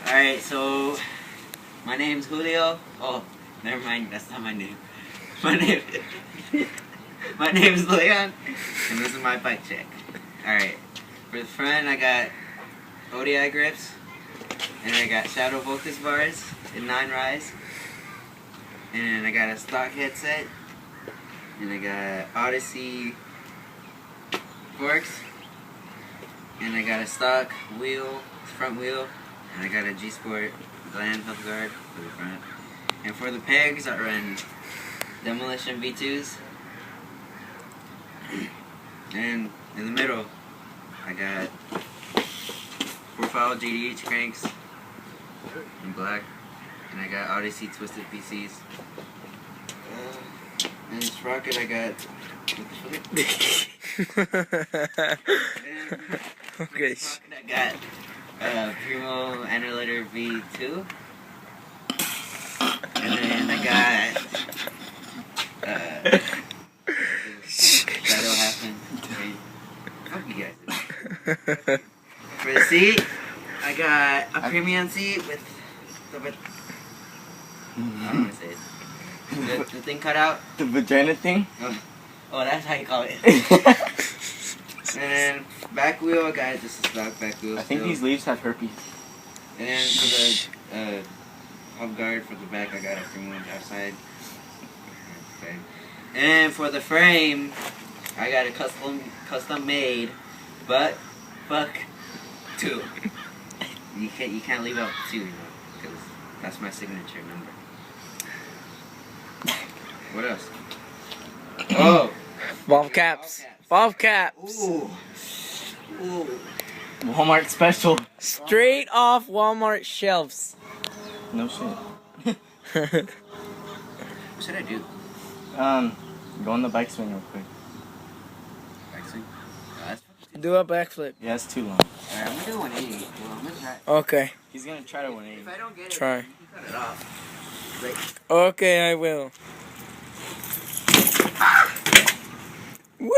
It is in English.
Alright, so my name's Julio. Oh, never mind, that's not my name. My name's Leon, and this is my bike check. Alright, for the front I got ODI grips, and I got Shadow Focus bars in 9 rise, and I got a stock headset, and I got Odyssey forks, and I got a stock wheel, front wheel, and I got a G-Sport Gland Health Guard for the front. And for the pegs, I run Demolition V2s. And in the middle, I got profile GDH cranks in black, and I got Odyssey Twisted PCs. And sprocket I got. Okay. I got Primo Annihilator V2, and then I got that'll happen. Fuck you guys. For the seat, I got a premium seat with I don't want to say it. The thing cut out. The vagina thing? Oh, that's how you call it. And then back wheel, I got this is stock back wheel. I think these leaves have herpes. And then for the hub guard for the back, I got a frame on the outside. Okay. And for the frame, I got a custom made, but fuck 2. You can't leave out 2, you know, because that's my signature number. What else? Oh, Valve caps. Valve caps. Ooh. Ooh. Walmart special. Straight off Walmart shelves. No shit. What should I do? Go on the bike swing real quick. Back swing? That's Do a backflip. Yeah, it's too long. Alright, I'm gonna do 180. Well, I'm gonna try. Okay, He's gonna try to 180. If I don't get it, try. you can cut it off. Like, Okay, I will. Woo!